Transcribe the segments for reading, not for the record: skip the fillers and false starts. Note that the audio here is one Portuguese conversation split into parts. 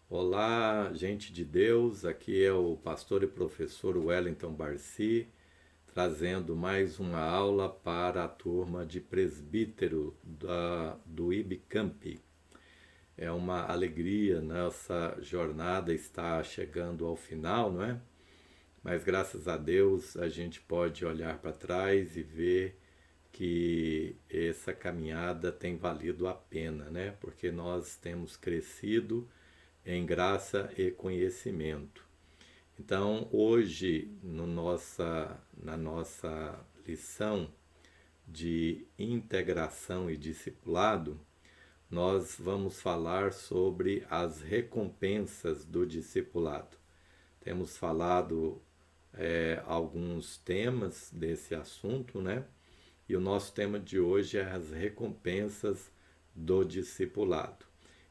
Olá, gente de Deus, aqui é o pastor e professor Wellington Barci, trazendo mais uma aula para a turma de presbítero do IBCamp. É uma alegria, nossa jornada está chegando ao final, não é? Mas graças a Deus a gente pode olhar para trás e ver que essa caminhada tem valido a pena, né? Porque nós temos crescido em graça e conhecimento. Então, hoje, no na nossa lição de integração e discipulado, nós vamos falar sobre as recompensas do discipulado. Temos falado alguns temas desse assunto, né? E o nosso tema de hoje é as recompensas do discipulado.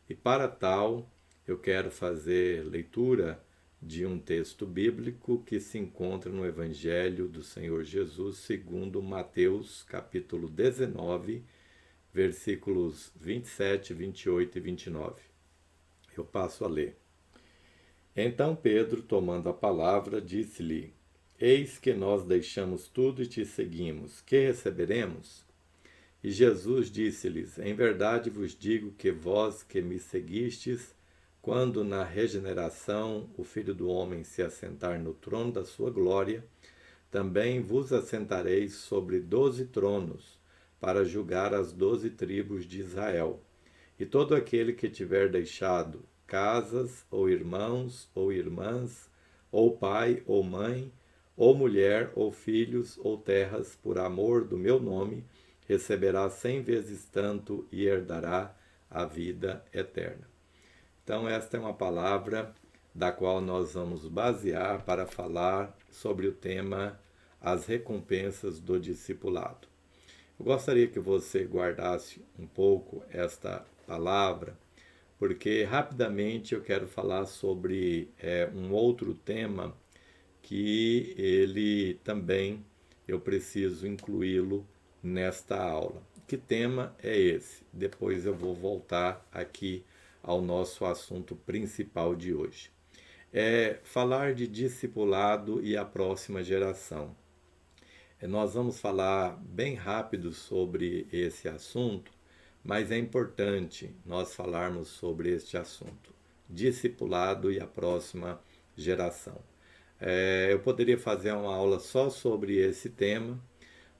E para tal, eu quero fazer leitura de um texto bíblico que se encontra no Evangelho do Senhor Jesus, segundo Mateus, capítulo 19, versículos 27, 28 e 29. Eu passo a ler. Então Pedro, tomando a palavra, disse-lhe: Eis que nós deixamos tudo e te seguimos. Que receberemos? E Jesus disse-lhes: Em verdade vos digo que vós que me seguistes, quando na regeneração o Filho do Homem se assentar no trono da sua glória, também vos assentareis sobre 12 tronos, para julgar as 12 tribos de Israel. E todo aquele que tiver deixado casas, ou irmãos, ou irmãs, ou pai, ou mãe, ou mulher, ou filhos, ou terras, por amor do meu nome, receberá 100 vezes tanto e herdará a vida eterna. Então, esta é uma palavra da qual nós vamos basear para falar sobre o tema as recompensas do discipulado. Eu gostaria que você guardasse um pouco esta palavra, porque rapidamente eu quero falar sobre um outro tema que ele também eu preciso incluí-lo nesta aula. Que tema é esse? Depois eu vou voltar aqui ao nosso assunto principal de hoje. É falar de discipulado e a próxima geração. Nós vamos falar bem rápido sobre esse assunto, mas é importante nós falarmos sobre este assunto, discipulado e a próxima geração. Eu poderia fazer uma aula só sobre esse tema,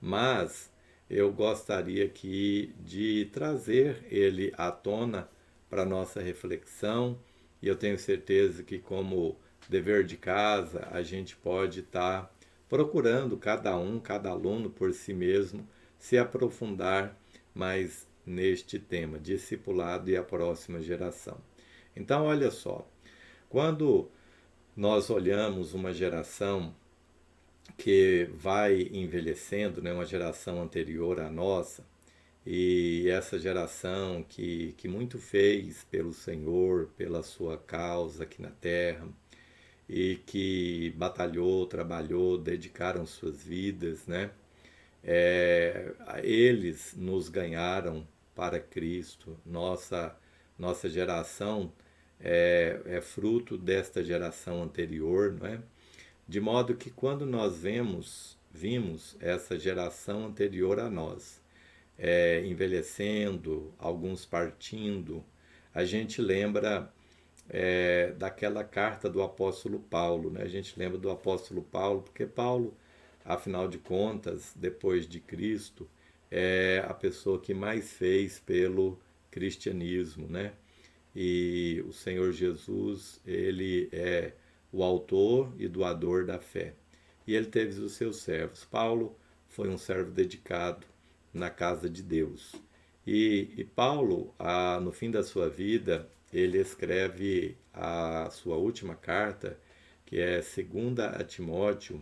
mas eu gostaria aqui de trazer ele à tona para nossa reflexão, e eu tenho certeza que, como dever de casa, a gente pode estar procurando cada aluno por si mesmo, se aprofundar mais neste tema, discipulado e a próxima geração. Então, olha só, quando nós olhamos uma geração que vai envelhecendo, né, uma geração anterior à nossa, e essa geração que muito fez pelo Senhor, pela sua causa aqui na terra, e que batalhou, trabalhou, dedicaram suas vidas, né? Eles nos ganharam para Cristo. Nossa geração é fruto desta geração anterior, não é? De modo que quando nós vimos essa geração anterior a nós, envelhecendo, alguns partindo, a gente lembra daquela carta do apóstolo Paulo, né? A gente lembra do apóstolo Paulo, porque Paulo, afinal de contas, depois de Cristo, é a pessoa que mais fez pelo cristianismo, né? E o Senhor Jesus, ele é o autor e doador da fé. E ele teve os seus servos. Paulo foi um servo dedicado na casa de Deus. E Paulo, no fim da sua vida, ele escreve a sua última carta, que é segunda a Timóteo,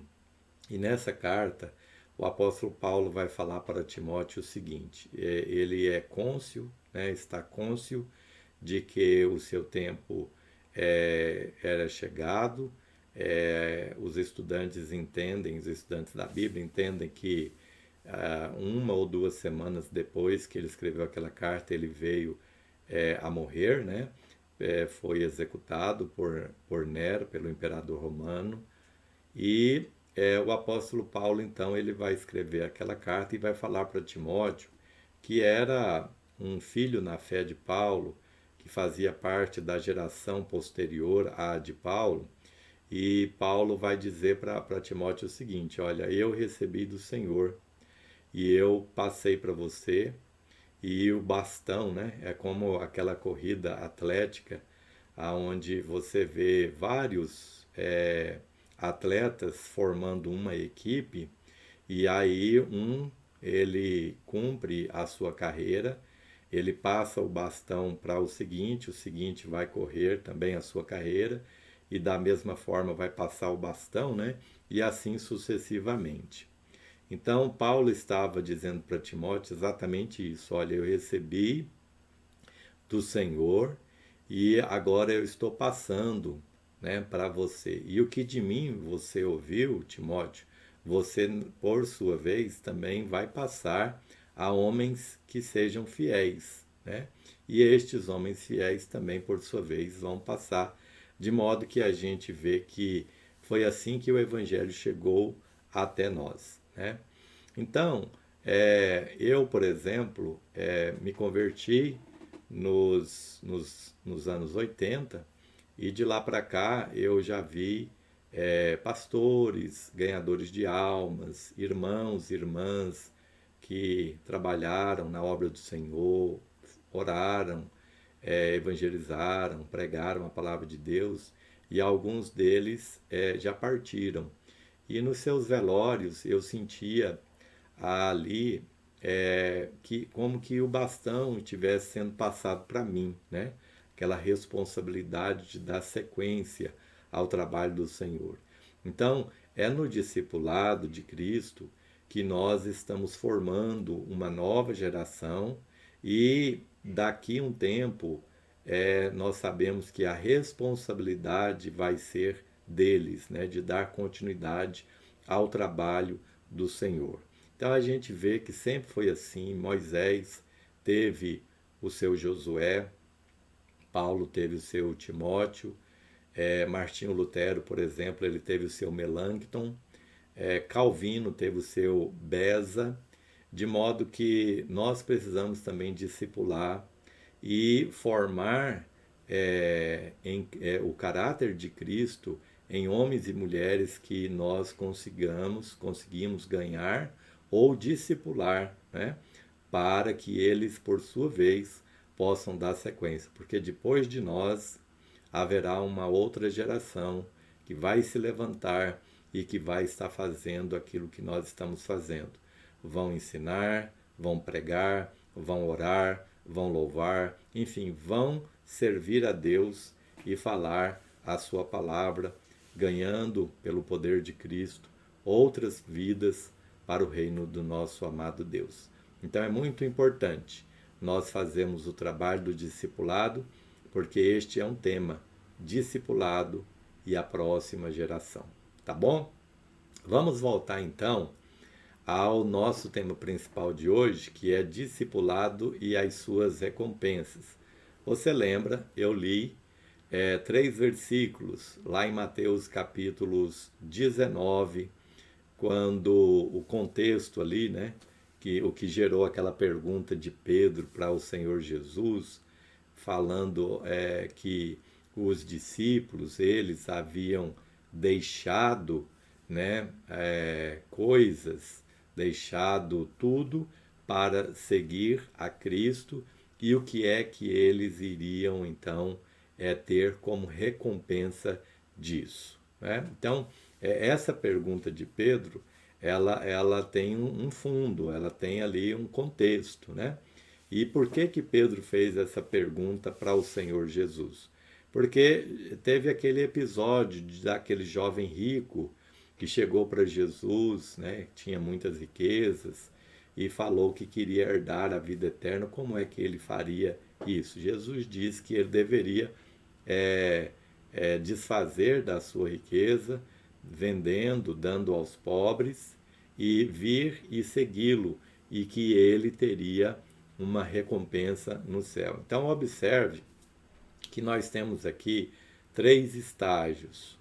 e nessa carta o apóstolo Paulo vai falar para Timóteo o seguinte: ele é cônscio, né, está cônscio de que o seu tempo era chegado. Os estudantes entendem, os estudantes da Bíblia entendem que uma ou 2 semanas depois que ele escreveu aquela carta, ele veio a morrer, né? foi executado por Nero, pelo imperador romano, e o apóstolo Paulo, então, ele vai escrever aquela carta e vai falar para Timóteo, que era um filho na fé de Paulo, que fazia parte da geração posterior à de Paulo, e Paulo vai dizer para Timóteo o seguinte: olha, eu recebi do Senhor e eu passei para você, e o bastão, né, é como aquela corrida atlética, aonde você vê vários atletas formando uma equipe, e aí ele cumpre a sua carreira, ele passa o bastão para o seguinte vai correr também a sua carreira, e da mesma forma vai passar o bastão, né? E assim sucessivamente. Então, Paulo estava dizendo para Timóteo exatamente isso: olha, eu recebi do Senhor e agora eu estou passando, né, para você. E o que de mim você ouviu, Timóteo, você, por sua vez, também vai passar a homens que sejam fiéis, né? E estes homens fiéis também, por sua vez, vão passar, de modo que a gente vê que foi assim que o Evangelho chegou até nós, né? Então, eu, por exemplo, me converti nos anos 80, e de lá para cá eu já vi pastores, ganhadores de almas, irmãos e irmãs que trabalharam na obra do Senhor, oraram, evangelizaram, pregaram a palavra de Deus, e alguns deles já partiram. E nos seus velórios eu sentia ali que como que o bastão estivesse sendo passado para mim, né? Aquela responsabilidade de dar sequência ao trabalho do Senhor. Então, é no discipulado de Cristo que nós estamos formando uma nova geração, e daqui um tempo nós sabemos que a responsabilidade vai ser deles, né? De dar continuidade ao trabalho do Senhor. Então a gente vê que sempre foi assim. Moisés teve o seu Josué, Paulo teve o seu Timóteo, Martinho Lutero, por exemplo, ele teve o seu Melanchthon, Calvino teve o seu Beza, de modo que nós precisamos também discipular e formar o caráter de Cristo em homens e mulheres que nós conseguimos ganhar ou discipular, né? Para que eles, por sua vez, possam dar sequência. Porque depois de nós haverá uma outra geração que vai se levantar e que vai estar fazendo aquilo que nós estamos fazendo. Vão ensinar, vão pregar, vão orar, vão louvar, enfim, vão servir a Deus e falar a sua palavra, ganhando pelo poder de Cristo outras vidas para o reino do nosso amado Deus. Então é muito importante nós fazermos o trabalho do discipulado, porque este é um tema: discipulado e a próxima geração. Tá bom? Vamos voltar então ao nosso tema principal de hoje, que é discipulado e as suas recompensas. Você lembra, eu li 3 versículos lá em Mateus capítulos 19, quando o contexto ali, né, o que gerou aquela pergunta de Pedro para o Senhor Jesus, falando que os discípulos, eles haviam deixado, né, coisas, deixado tudo para seguir a Cristo, e o que é que eles iriam então ter como recompensa disso, né? Então, essa pergunta de Pedro, ela tem um fundo, ela tem ali um contexto, né? E por que Pedro fez essa pergunta para o Senhor Jesus? Porque teve aquele episódio daquele jovem rico que chegou para Jesus, né? Tinha muitas riquezas, e falou que queria herdar a vida eterna. Como é que ele faria isso? Jesus disse que ele deveria desfazer da sua riqueza, vendendo, dando aos pobres, e vir e segui-lo, e que ele teria uma recompensa no céu. Então observe que nós temos aqui 3 estágios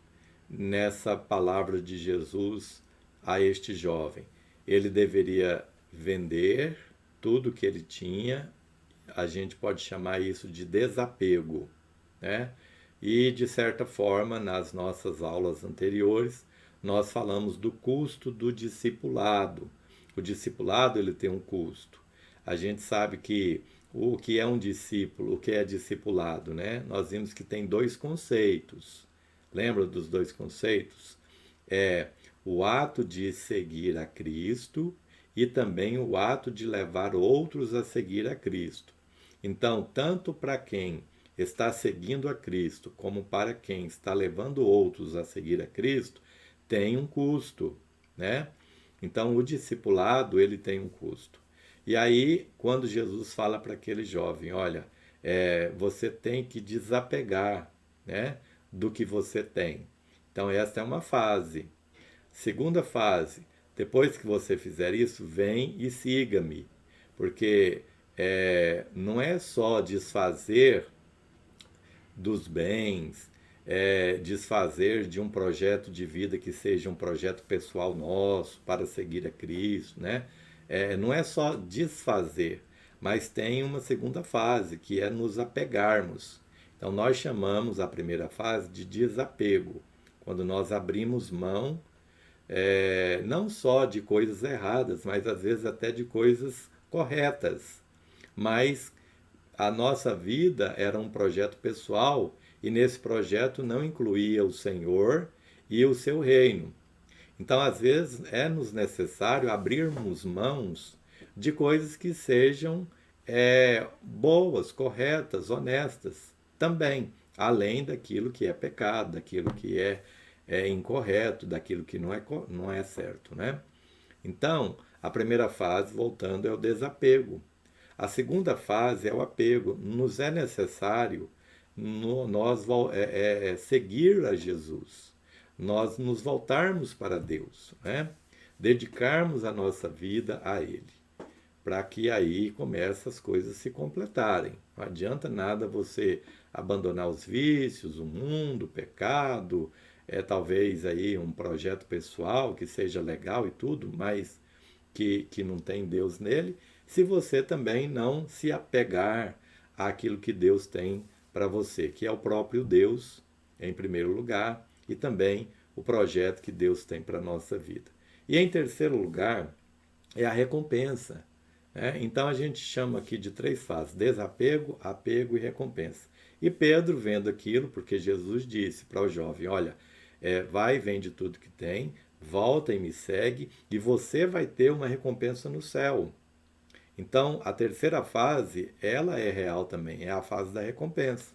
nessa palavra de Jesus a este jovem. Ele deveria vender tudo que ele tinha, a gente pode chamar isso de desapego, né? E, de certa forma, nas nossas aulas anteriores, nós falamos do custo do discipulado. O discipulado, ele tem um custo. A gente sabe que o que é um discípulo, o que é discipulado, né? Nós vimos que tem 2 conceitos. Lembra dos 2 conceitos? É o ato de seguir a Cristo e também o ato de levar outros a seguir a Cristo. Então, tanto para quem está seguindo a Cristo, como para quem está levando outros a seguir a Cristo, tem um custo, né? Então, o discipulado, ele tem um custo. E aí, quando Jesus fala para aquele jovem, olha, você tem que desapegar, né, do que você tem. Então, esta é uma fase. Segunda fase, depois que você fizer isso, vem e siga-me. Porque não é só desfazer dos bens, desfazer de um projeto de vida que seja um projeto pessoal nosso para seguir a Cristo, né? Não é só desfazer, mas tem uma segunda fase, que é nos apegarmos. Então, nós chamamos a primeira fase de desapego, quando nós abrimos mão, não só de coisas erradas, mas às vezes até de coisas corretas. Mas a nossa vida era um projeto pessoal e nesse projeto não incluía o Senhor e o seu reino. Então, às vezes, é-nos necessário abrirmos mãos de coisas que sejam boas, corretas, honestas também, além daquilo que é pecado, daquilo que é incorreto, daquilo que não é certo, né? Então, a primeira fase, voltando, é o desapego. A segunda fase é o apego. Nos é necessário nós seguir a Jesus, nós nos voltarmos para Deus, né? Dedicarmos a nossa vida a Ele, para que aí comece as coisas se completarem. Não adianta nada você abandonar os vícios, o mundo, o pecado, talvez aí um projeto pessoal que seja legal e tudo, mas que não tem Deus nele, se você também não se apegar àquilo que Deus tem para você, que é o próprio Deus, em primeiro lugar, e também o projeto que Deus tem para a nossa vida. E em terceiro lugar, é a recompensa, né? Então a gente chama aqui de 3 fases: desapego, apego e recompensa. E Pedro, vendo aquilo, porque Jesus disse para o jovem, olha, vai, vende tudo que tem, volta e me segue, e você vai ter uma recompensa no céu. Então, a terceira fase, ela é real também, é a fase da recompensa.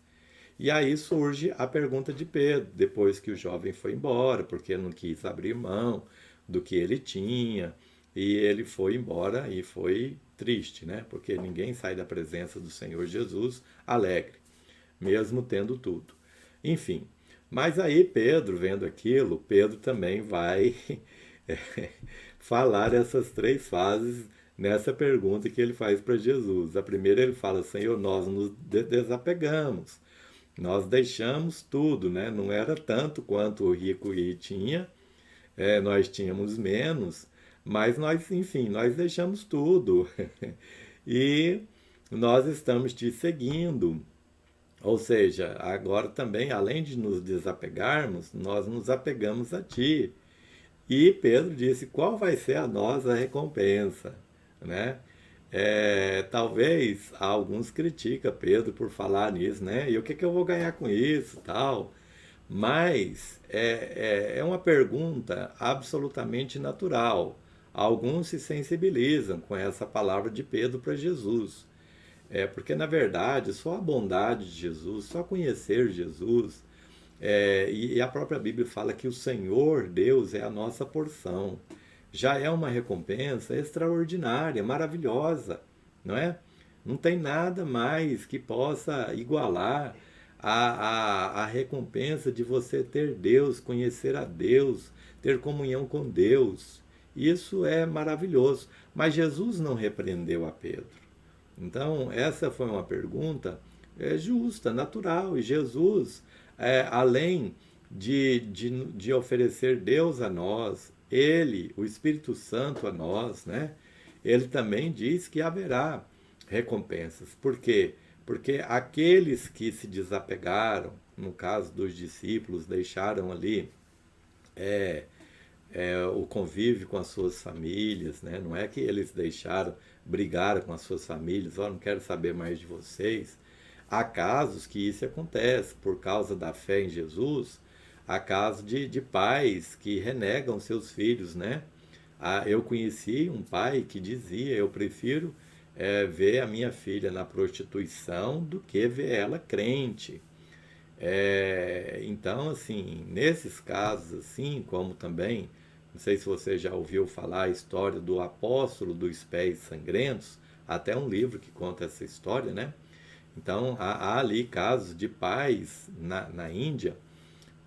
E aí surge a pergunta de Pedro, depois que o jovem foi embora, porque não quis abrir mão do que ele tinha, e ele foi embora e foi triste, né? Porque ninguém sai da presença do Senhor Jesus alegre, mesmo tendo tudo. Enfim, mas aí Pedro, vendo aquilo, Pedro também vai falar essas 3 fases nessa pergunta que ele faz para Jesus. A primeira ele fala, Senhor, nós nos desapegamos, nós deixamos tudo, né? Não era tanto quanto o rico tinha, nós tínhamos menos, mas nós, enfim, nós deixamos tudo e nós estamos te seguindo. Ou seja, agora também, além de nos desapegarmos, nós nos apegamos a ti. E Pedro disse, qual vai ser a nossa recompensa, né? Talvez alguns criticam Pedro por falar nisso, né? E o que eu vou ganhar com isso, tal? Mas é uma pergunta absolutamente natural. Alguns se sensibilizam com essa palavra de Pedro para Jesus. Porque, na verdade, só a bondade de Jesus, só conhecer Jesus, e a própria Bíblia fala que o Senhor Deus é a nossa porção. Já é uma recompensa extraordinária, maravilhosa, não é? Não tem nada mais que possa igualar a recompensa de você ter Deus, conhecer a Deus, ter comunhão com Deus. Isso é maravilhoso. Mas Jesus não repreendeu a Pedro. Então, essa foi uma pergunta justa, natural. E Jesus, além de oferecer Deus a nós, Ele, o Espírito Santo a nós, né? Ele também diz que haverá recompensas. Por quê? Porque aqueles que se desapegaram, no caso dos discípulos, deixaram ali o convívio com as suas famílias, né? Não é que eles deixaram, brigaram com as suas famílias, não quero saber mais de vocês. Há casos que isso acontece por causa da fé em Jesus, há casos de pais que renegam seus filhos, né? Eu conheci um pai que dizia, eu prefiro ver a minha filha na prostituição do que ver ela crente. Então, assim, nesses casos, assim, como também, não sei se você já ouviu falar a história do apóstolo dos pés sangrentos, até um livro que conta essa história, né? Então, há ali casos de pais na Índia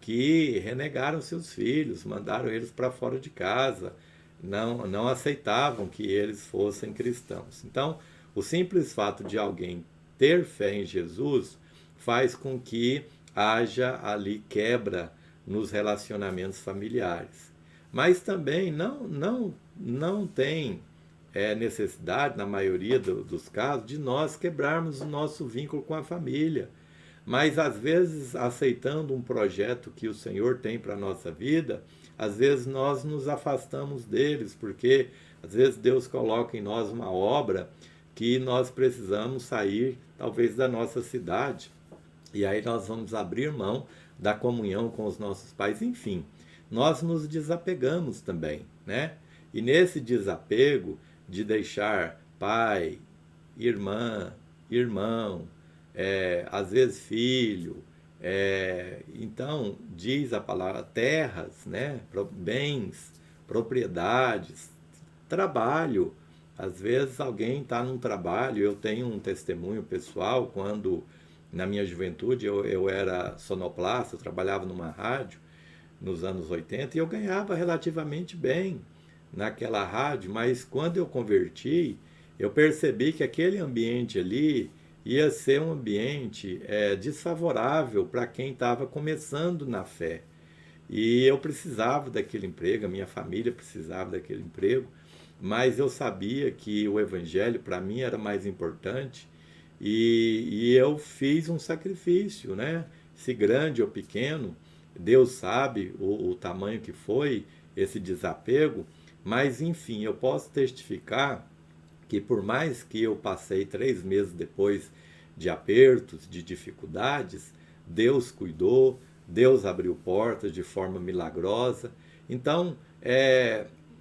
que renegaram seus filhos, mandaram eles para fora de casa, não aceitavam que eles fossem cristãos. Então, o simples fato de alguém ter fé em Jesus faz com que haja ali quebra nos relacionamentos familiares. Mas também não tem necessidade, na maioria dos casos, de nós quebrarmos o nosso vínculo com a família. Mas às vezes, aceitando um projeto que o Senhor tem para a nossa vida, às vezes nós nos afastamos deles, porque às vezes Deus coloca em nós uma obra que nós precisamos sair, talvez, da nossa cidade. E aí nós vamos abrir mão da comunhão com os nossos pais, enfim. Nós nos desapegamos também, né? E nesse desapego de deixar pai, irmã, irmão, às vezes filho, então diz a palavra terras, né? Bens, propriedades, trabalho. Às vezes alguém está num trabalho, eu tenho um testemunho pessoal, quando na minha juventude eu era sonoplasta, eu trabalhava numa rádio nos anos 80 e eu ganhava relativamente bem naquela rádio, mas quando eu converti, eu percebi que aquele ambiente ali ia ser um ambiente desfavorável para quem estava começando na fé. E eu precisava daquele emprego, a minha família precisava daquele emprego, mas eu sabia que o evangelho para mim era mais importante e eu fiz um sacrifício, né? Se grande ou pequeno, Deus sabe o tamanho que foi esse desapego, mas enfim, eu posso testificar que por mais que eu passei 3 meses depois de apertos, de dificuldades, Deus cuidou, Deus abriu portas de forma milagrosa. Então,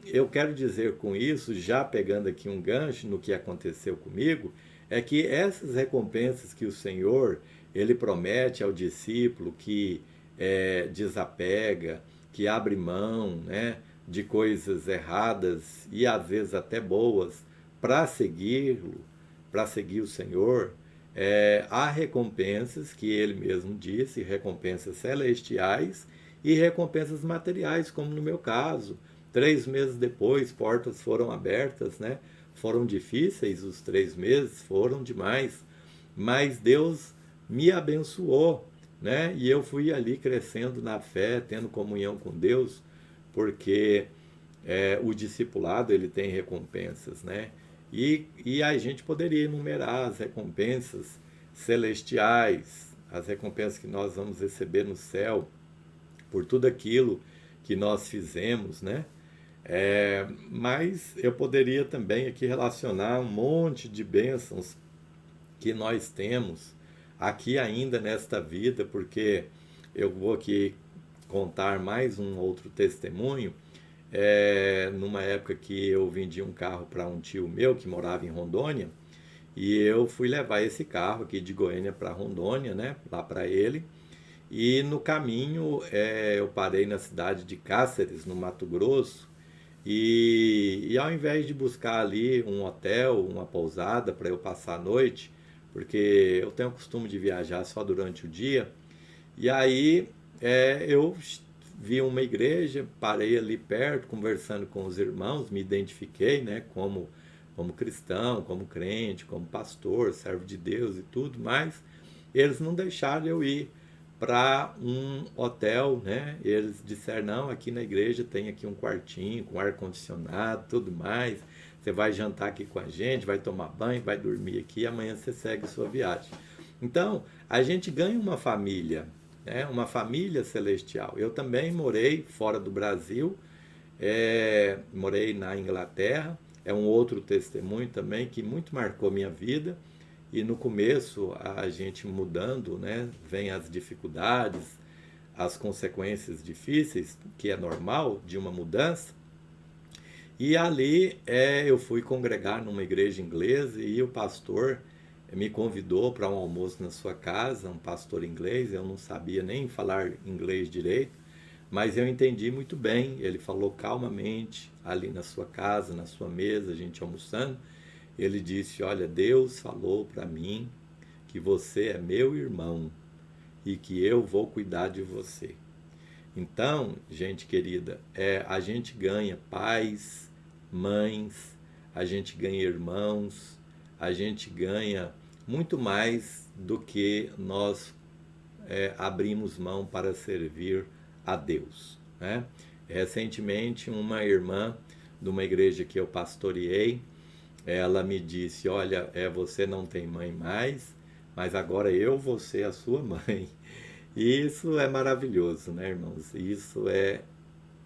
eu quero dizer com isso, já pegando aqui um gancho no que aconteceu comigo, é que essas recompensas que o Senhor ele promete ao discípulo que desapega, que abre mão, né, de coisas erradas e às vezes até boas para segui-lo, para seguir o Senhor, há recompensas que ele mesmo disse, recompensas celestiais e recompensas materiais, como no meu caso. 3 meses depois, portas foram abertas, né? Foram difíceis os 3 meses, foram demais, mas Deus me abençoou, né? E eu fui ali crescendo na fé, tendo comunhão com Deus, porque o discipulado ele tem recompensas, né? E a gente poderia enumerar as recompensas celestiais, as recompensas que nós vamos receber no céu por tudo aquilo que nós fizemos, né? Mas eu poderia também aqui relacionar um monte de bênçãos que nós temos aqui ainda nesta vida, porque eu vou aqui contar mais um outro testemunho. Numa época que eu vendi um carro para um tio meu que morava em Rondônia, e eu fui levar esse carro aqui de Goiânia para Rondônia, né, lá para ele, e no caminho eu parei na cidade de Cáceres, no Mato Grosso, e ao invés de buscar ali um hotel, uma pousada para eu passar a noite, porque eu tenho o costume de viajar só durante o dia, e aí eu vi uma igreja, parei ali perto, conversando com os irmãos, me identifiquei, né, como cristão, como crente, como pastor, servo de Deus e tudo mais. eles não deixaram eu ir para um hotel, né? Eles disseram, não, aqui na igreja tem aqui um quartinho com ar-condicionado, tudo mais. Você vai jantar aqui com a gente, vai tomar banho, vai dormir aqui, amanhã você segue sua viagem. Então, a gente ganha uma família, né? Uma família celestial. Eu também morei fora do Brasil, morei na Inglaterra, é um outro testemunho também que muito marcou minha vida. E no começo, a gente mudando, né, vem as dificuldades, as consequências difíceis, que é normal de uma mudança. E ali eu fui congregar numa igreja inglesa e o pastor me convidou para um almoço na sua casa, um pastor inglês. Eu não sabia nem falar inglês direito, mas eu entendi muito bem. Ele falou calmamente ali na sua casa, na sua mesa, a gente almoçando. Ele disse, olha, Deus falou para mim que você é meu irmão e que eu vou cuidar de você. Então, gente querida, a gente ganha pais, mães, a gente ganha irmãos, a gente ganha muito mais do que nós abrimos mão para servir a Deus, né? Recentemente, uma irmã de uma igreja que eu pastoreei, ela me disse, olha, você não tem mãe mais, mas agora eu vou ser a sua mãe. E isso é maravilhoso, né, irmãos? Isso é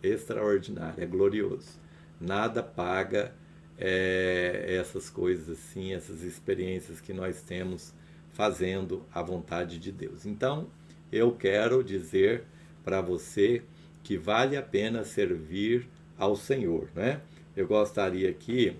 extraordinário, é glorioso. Nada paga essas coisas assim, essas experiências que nós temos fazendo a vontade de Deus. Então, eu quero dizer para você que vale a pena servir ao Senhor, né? Eu gostaria aqui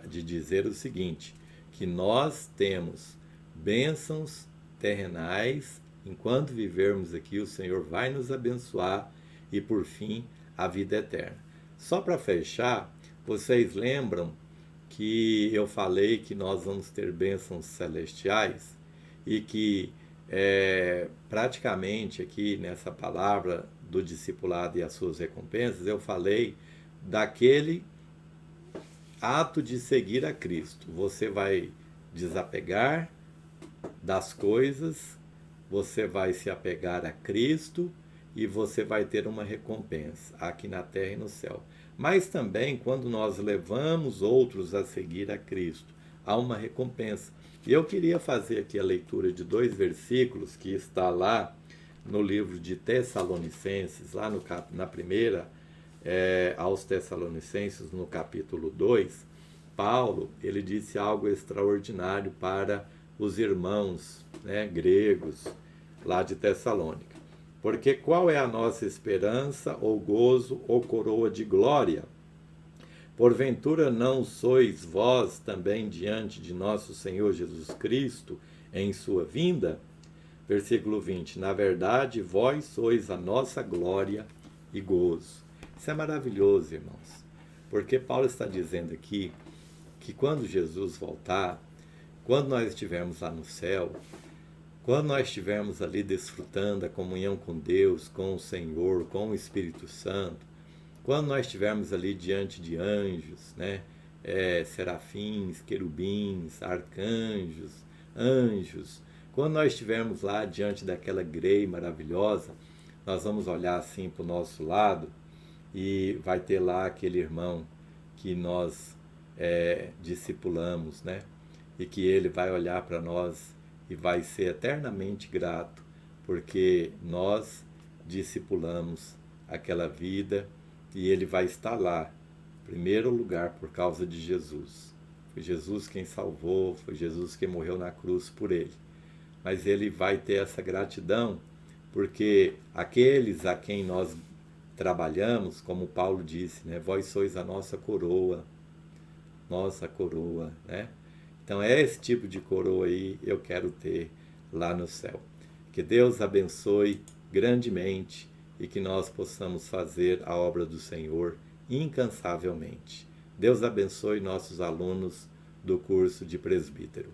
de dizer o seguinte, que nós temos bênçãos terrenais, enquanto vivermos aqui o Senhor vai nos abençoar e por fim a vida eterna. Só para fechar, vocês lembram que eu falei que nós vamos ter bênçãos celestiais e que praticamente aqui nessa palavra do discipulado e as suas recompensas, eu falei daquele ato de seguir a Cristo. Você vai desapegar das coisas, você vai se apegar a Cristo e você vai ter uma recompensa aqui na terra e no céu. Mas também quando nós levamos outros a seguir a Cristo, há uma recompensa. E eu queria fazer aqui a leitura de 2 versículos que está lá no livro de Tessalonicenses, lá na primeira aos Tessalonicenses, no capítulo 2, Paulo, ele disse algo extraordinário para os irmãos, né, gregos lá de Tessalônica. Porque qual é a nossa esperança, ou gozo, ou coroa de glória? Porventura não sois vós também diante de nosso Senhor Jesus Cristo em sua vinda? Versículo 20. Na verdade, vós sois a nossa glória e gozo. Isso é maravilhoso, irmãos, porque Paulo está dizendo aqui que quando Jesus voltar, quando nós estivermos lá no céu, quando nós estivermos ali desfrutando a comunhão com Deus, com o Senhor, com o Espírito Santo, quando nós estivermos ali diante de anjos, né, serafins, querubins, arcanjos, anjos, quando nós estivermos lá diante daquela grei maravilhosa, nós vamos olhar assim para o nosso lado e vai ter lá aquele irmão que nós discipulamos, né? E que ele vai olhar para nós e vai ser eternamente grato, porque nós discipulamos aquela vida e ele vai estar lá, em primeiro lugar, por causa de Jesus. Foi Jesus quem salvou, foi Jesus quem morreu na cruz por ele. Mas ele vai ter essa gratidão, porque aqueles a quem nós trabalhamos, como Paulo disse, né? Vós sois a nossa coroa, né? Então é esse tipo de coroa aí eu quero ter lá no céu. Que Deus abençoe grandemente e que nós possamos fazer a obra do Senhor incansavelmente. Deus abençoe nossos alunos do curso de presbítero.